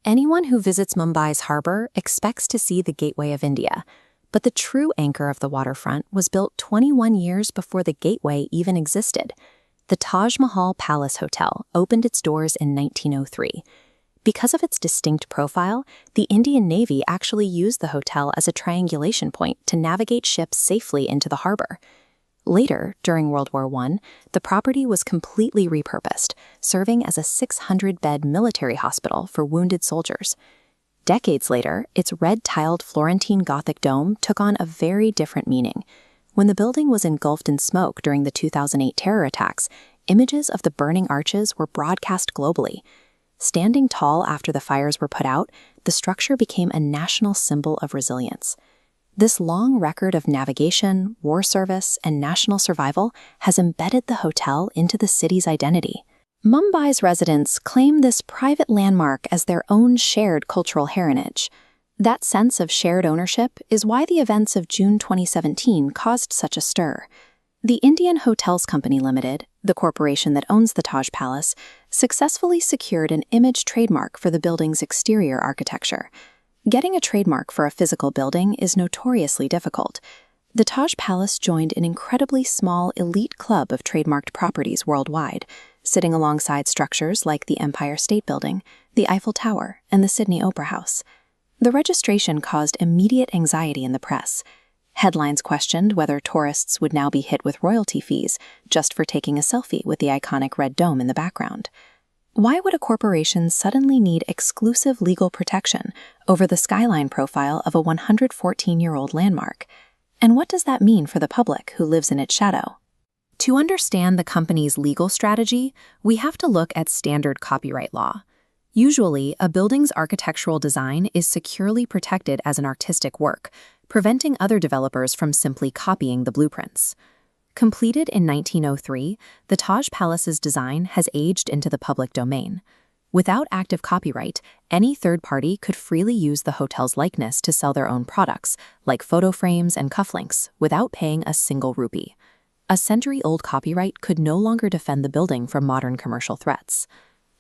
Anyone who visits Mumbai's harbor expects to see the Gateway of India, but the true anchor of the waterfront was built 21 years before the Gateway even existed. The Taj Mahal Palace Hotel opened its doors in 1903. Because of its distinct profile, the Indian Navy actually used the hotel as a triangulation point to navigate ships safely into the harbor. Later, during World War I, the property was completely repurposed, serving as a 600-bed military hospital for wounded soldiers. Decades later, its red-tiled Florentine Gothic dome took on a very different meaning. When the building was engulfed in smoke during the 2008 terror attacks, images of the burning arches were broadcast globally. Standing tall after the fires were put out, the structure became a national symbol of resilience. This long record of navigation, war service, and national survival has embedded the hotel into the city's identity. Mumbai's residents claim this private landmark as their own shared cultural heritage. That sense of shared ownership is why the events of June 2017 caused such a stir. The Indian Hotels Company Limited, the corporation that owns the Taj Palace, successfully secured an image trademark for the building's exterior architecture. Getting a trademark for a physical building is notoriously difficult. The Taj Palace joined an incredibly small elite club of trademarked properties worldwide, sitting alongside structures like the Empire State Building, the Eiffel Tower, and the Sydney Opera House. The registration caused immediate anxiety in the press. Headlines questioned whether tourists would now be hit with royalty fees just for taking a selfie with the iconic red dome in the background. Why would a corporation suddenly need exclusive legal protection over the skyline profile of a 114-year-old landmark? And what does that mean for the public who lives in its shadow? To understand the company's legal strategy, we have to look at standard copyright law. Usually, a building's architectural design is securely protected as an artistic work, preventing other developers from simply copying the blueprints. Completed in 1903, the Taj Palace's design has aged into the public domain. Without active copyright, any third party could freely use the hotel's likeness to sell their own products, like photo frames and cufflinks, without paying a single rupee. A century-old copyright could no longer defend the building from modern commercial threats.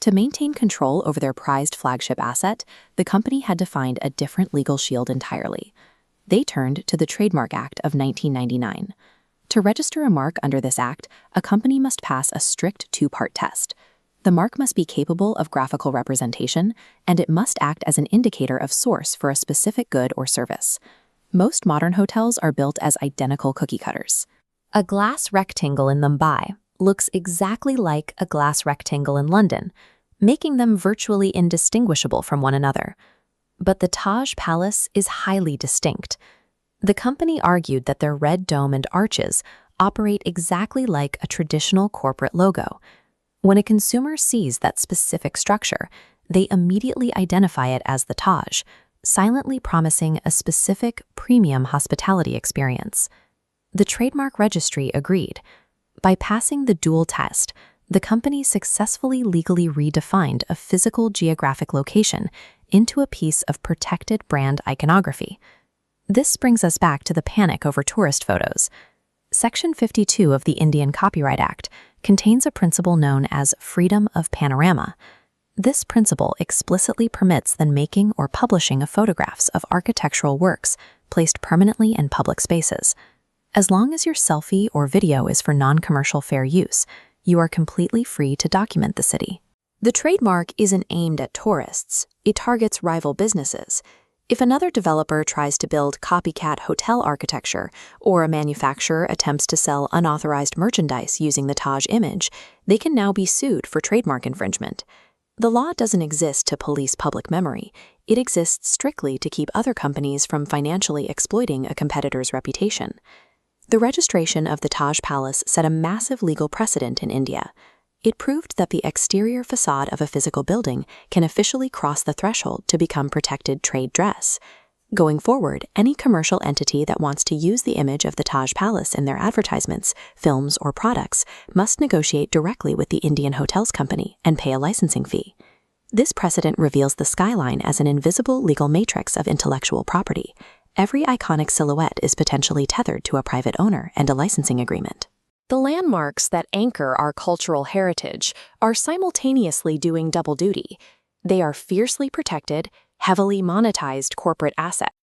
To maintain control over their prized flagship asset, the company had to find a different legal shield entirely. They turned to the Trademark Act of 1999. To register a mark under this act, a company must pass a strict two-part test. The mark must be capable of graphical representation, and it must act as an indicator of source for a specific good or service. Most modern hotels are built as identical cookie cutters. A glass rectangle in Mumbai looks exactly like a glass rectangle in London, making them virtually indistinguishable from one another. But the Taj Palace is highly distinct. The company argued that their red dome and arches operate exactly like a traditional corporate logo. When a consumer sees that specific structure, they immediately identify it as the Taj, silently promising a specific premium hospitality experience. The Trademark Registry agreed. By passing the dual test, the company successfully legally redefined a physical geographic location into a piece of protected brand iconography. This brings us back to the panic over tourist photos. Section 52 of the Indian Copyright Act contains a principle known as freedom of panorama. This principle explicitly permits the making or publishing of photographs of architectural works placed permanently in public spaces. As long as your selfie or video is for non-commercial fair use, you are completely free to document the city. The trademark isn't aimed at tourists. It targets rival businesses. If another developer tries to build copycat hotel architecture, or a manufacturer attempts to sell unauthorized merchandise using the Taj image, they can now be sued for trademark infringement. The law doesn't exist to police public memory. It exists strictly to keep other companies from financially exploiting a competitor's reputation. The registration of the Taj Palace set a massive legal precedent in India. It proved that the exterior facade of a physical building can officially cross the threshold to become protected trade dress. Going forward, any commercial entity that wants to use the image of the Taj Palace in their advertisements, films, or products must negotiate directly with the Indian Hotels Company and pay a licensing fee. This precedent reveals the skyline as an invisible legal matrix of intellectual property. Every iconic silhouette is potentially tethered to a private owner and a licensing agreement. The landmarks that anchor our cultural heritage are simultaneously doing double duty. They are fiercely protected, heavily monetized corporate assets.